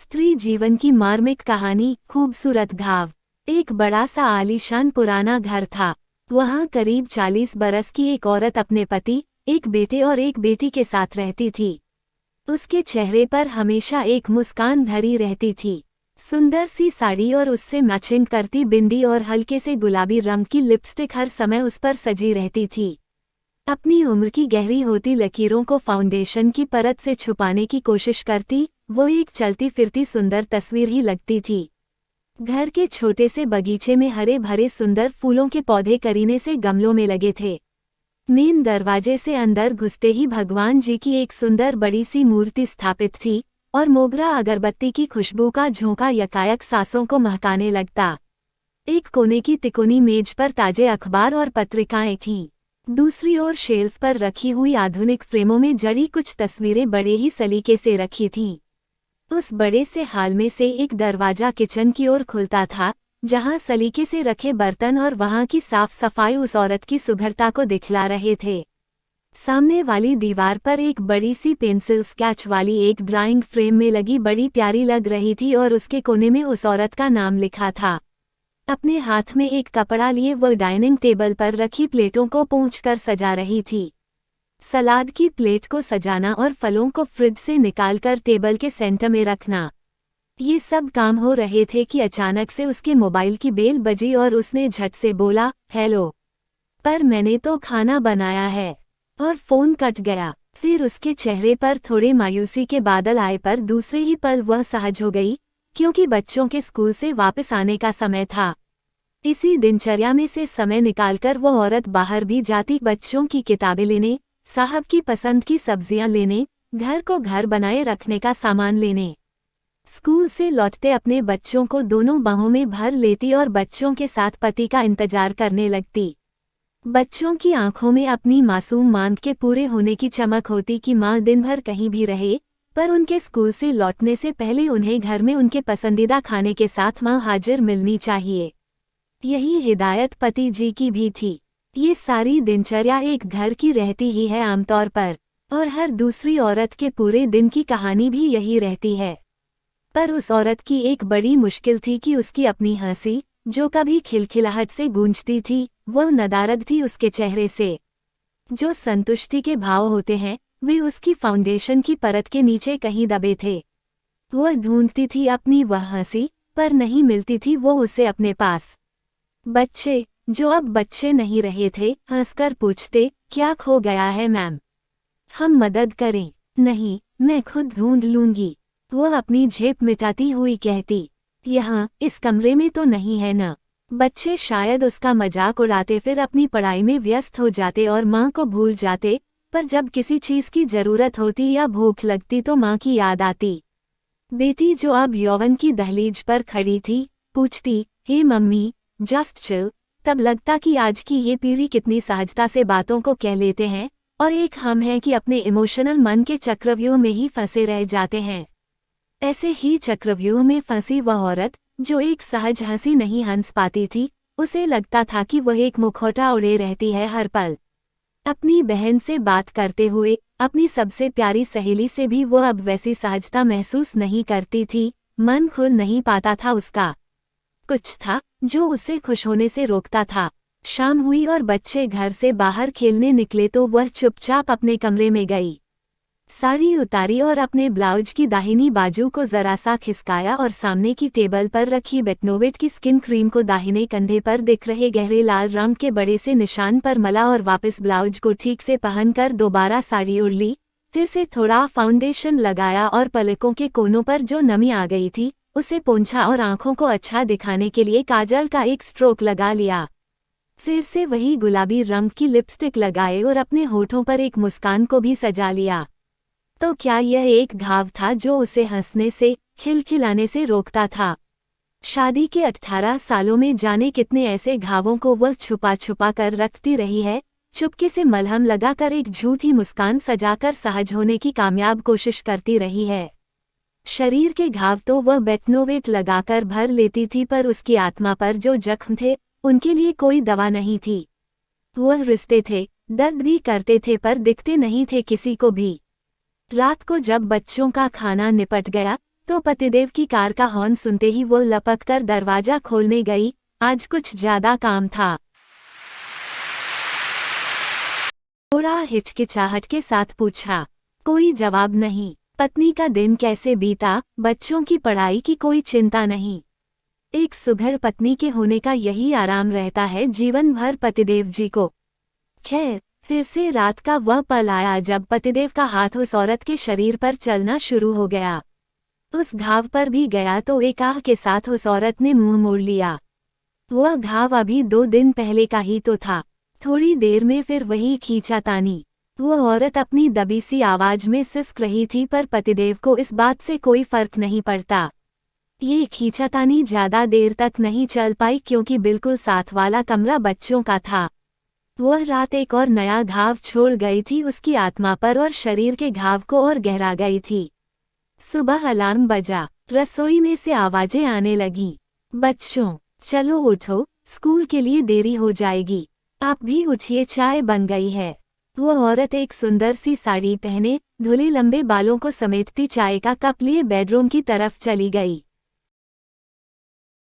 स्त्री जीवन की मार्मिक कहानी। खूबसूरत घाव। एक बड़ा सा आलीशान पुराना घर था। वहाँ करीब 40 बरस की एक औरत अपने पति, एक बेटे और एक बेटी के साथ रहती थी। उसके चेहरे पर हमेशा एक मुस्कान धरी रहती थी। सुंदर सी साड़ी और उससे मैचिंग करती बिंदी और हल्के से गुलाबी रंग की लिपस्टिक हर समय उस पर सजी रहती थी। अपनी उम्र की गहरी होती लकीरों को फाउंडेशन की परत से छुपाने की कोशिश करती वो एक चलती फिरती सुंदर तस्वीर ही लगती थी। घर के छोटे से बगीचे में हरे भरे सुंदर फूलों के पौधे करीने से गमलों में लगे थे। मेन दरवाजे से अंदर घुसते ही भगवान जी की एक सुंदर बड़ी सी मूर्ति स्थापित थी और मोगरा अगरबत्ती की खुशबू का झोंका यकायक सांसों को महकाने लगता। एक कोने की तिकोनी मेज पर ताजे अखबार और पत्रिकाएं थीं। दूसरी ओर शेल्फ पर रखी हुई आधुनिक फ्रेमों में जड़ी कुछ तस्वीरें बड़े ही सलीके से रखी थीं। उस बड़े से हाल में से एक दरवाजा किचन की ओर खुलता था, जहां सलीके से रखे बर्तन और वहां की साफ सफाई उस औरत की सुघड़ता को दिखला रहे थे। सामने वाली दीवार पर एक बड़ी सी पेंसिल स्केच वाली एक ड्राइंग फ्रेम में लगी बड़ी प्यारी लग रही थी और उसके कोने में उस औरत का नाम लिखा था। अपने हाथ में एक कपड़ा लिए वो डाइनिंग टेबल पर रखी प्लेटों को पोंछकर सजा रही थी। सलाद की प्लेट को सजाना और फलों को फ्रिज से निकालकर टेबल के सेंटर में रखना, ये सब काम हो रहे थे कि अचानक से उसके मोबाइल की बेल बजी और उसने झट से बोला, हेलो, पर मैंने तो खाना बनाया है, और फोन कट गया। फिर उसके चेहरे पर थोड़े मायूसी के बादल आए पर दूसरे ही पल वह सहज हो गई, क्योंकि बच्चों के स्कूल से वापस आने का समय था। इसी दिनचर्या में से समय निकालकर वो औरत बाहर भी जाती, बच्चों की किताबें लेने, साहब की पसंद की सब्जियां लेने, घर को घर बनाए रखने का सामान लेने। स्कूल से लौटते अपने बच्चों को दोनों बाहों में भर लेती और बच्चों के साथ पति का इंतजार करने लगती। बच्चों की आंखों में अपनी मासूम मांग के पूरे होने की चमक होती कि माँ दिन भर कहीं भी रहे, पर उनके स्कूल से लौटने से पहले उन्हें घर में उनके पसंदीदा खाने के साथ माँ हाजिर मिलनी चाहिए। यही हिदायत पति जी की भी थी। ये सारी दिनचर्या एक घर की रहती ही है आमतौर पर, और हर दूसरी औरत के पूरे दिन की कहानी भी यही रहती है। पर उस औरत की एक बड़ी मुश्किल थी कि उसकी अपनी हंसी, जो कभी खिलखिलाहट से गूंजती थी, वह नदारद थी उसके चेहरे से। जो संतुष्टि के भाव होते हैं, वे उसकी फाउंडेशन की परत के नीचे कहीं दबे थे। वह ढूंढती थी अपनी वह हंसी, पर नहीं मिलती थी वो उसे अपने पास। बच्चे, जो अब बच्चे नहीं रहे थे, हंसकर पूछते, क्या खो गया है मैम? हम मदद करें? नहीं, मैं खुद ढूंढ लूंगी, वह अपनी झेप मिटाती हुई कहती। यहाँ इस कमरे में तो नहीं है ना? बच्चे शायद उसका मजाक उड़ाते, फिर अपनी पढ़ाई में व्यस्त हो जाते और माँ को भूल जाते, पर जब किसी चीज की जरूरत होती या भूख लगती तो माँ की याद आती। बेटी, जो अब यौवन की दहलीज पर खड़ी थी, पूछती, हे मम्मी, जस्ट चिल। तब लगता कि आज की ये पीढ़ी कितनी सहजता से बातों को कह लेते हैं, और एक हम हैं कि अपने इमोशनल मन के चक्रव्यूह में ही फंसे रह जाते हैं। ऐसे ही चक्रव्यूह में फंसी वह औरत, जो एक सहज हंसी नहीं हंस पाती थी, उसे लगता था कि वह एक मुखौटा ओढ़े रहती है हर पल। अपनी बहन से बात करते हुए, अपनी सबसे प्यारी सहेली से भी वो अब वैसी सहजता महसूस नहीं करती थी। मन खुल नहीं पाता था उसका। कुछ था जो उसे खुश होने से रोकता था। शाम हुई और बच्चे घर से बाहर खेलने निकले तो वह चुपचाप अपने कमरे में गई। साड़ी उतारी और अपने ब्लाउज की दाहिनी बाजू को जरा सा खिसकाया और सामने की टेबल पर रखी बेटनोवेट की स्किन क्रीम को दाहिने कंधे पर दिख रहे गहरे लाल रंग के बड़े से निशान पर मला और वापस ब्लाउज को ठीक से पहनकर दोबारा साड़ी ओढ़ ली। फिर से थोड़ा फाउंडेशन लगाया और पलकों के कोनों पर जो नमी आ गई थी उसे पोंछा और आंखों को अच्छा दिखाने के लिए काजल का एक स्ट्रोक लगा लिया। फिर से वही गुलाबी रंग की लिपस्टिक लगाए और अपने होठों पर एक मुस्कान को भी सजा लिया। तो क्या यह एक घाव था जो उसे हंसने से, खिलखिलाने से रोकता था? शादी के 18 सालों में जाने कितने ऐसे घावों को वह छुपा छुपा कर रखती रही है, चुपके से मलहम लगाकर एक झूठी मुस्कान सजाकर सहज होने की कामयाब कोशिश करती रही है। शरीर के घाव तो वह बेटनोवेट लगाकर भर लेती थी, पर उसकी आत्मा पर जो जख्म थे, उनके लिए कोई दवा नहीं थी। वह रिश्ते थे, दर्द भी करते थे, पर दिखते नहीं थे किसी को भी। रात को जब बच्चों का खाना निपट गया तो पतिदेव की कार का हॉर्न सुनते ही वो लपक कर दरवाजा खोलने गई। आज कुछ ज्यादा काम था। थोड़ा हिचकिचाहट के साथ पूछा। कोई जवाब नहीं। पत्नी का दिन कैसे बीता, बच्चों की पढ़ाई की कोई चिंता नहीं। एक सुघड़ पत्नी के होने का यही आराम रहता है जीवन भर पतिदेव जी को। खैर, फिर से रात का वह पल आया जब पतिदेव का हाथ उस औरत के शरीर पर चलना शुरू हो गया। उस घाव पर भी गया तो एक आह के साथ उस औरत ने मुंह मोड़ लिया। वह घाव अभी 2 दिन पहले का ही तो था। थोड़ी देर में फिर वही खींचातानी। वह औरत अपनी दबी सी आवाज में सिसक रही थी, पर पतिदेव को इस बात से कोई फर्क नहीं पड़ता। ये खींचातानी ज्यादा देर तक नहीं चल पाई क्योंकि बिल्कुल साथ वाला कमरा बच्चों का था। वह रात एक और नया घाव छोड़ गई थी उसकी आत्मा पर और शरीर के घाव को और गहरा गई थी। सुबह अलार्म बजा। रसोई में से आवाजें आने लगीं। बच्चों, चलो उठो, स्कूल के लिए देरी हो जाएगी। आप भी उठिए, चाय बन गई है। वह औरत एक सुंदर सी साड़ी पहने, धुले लंबे बालों को समेटती चाय का कप लिए बेडरूम की तरफ चली गई।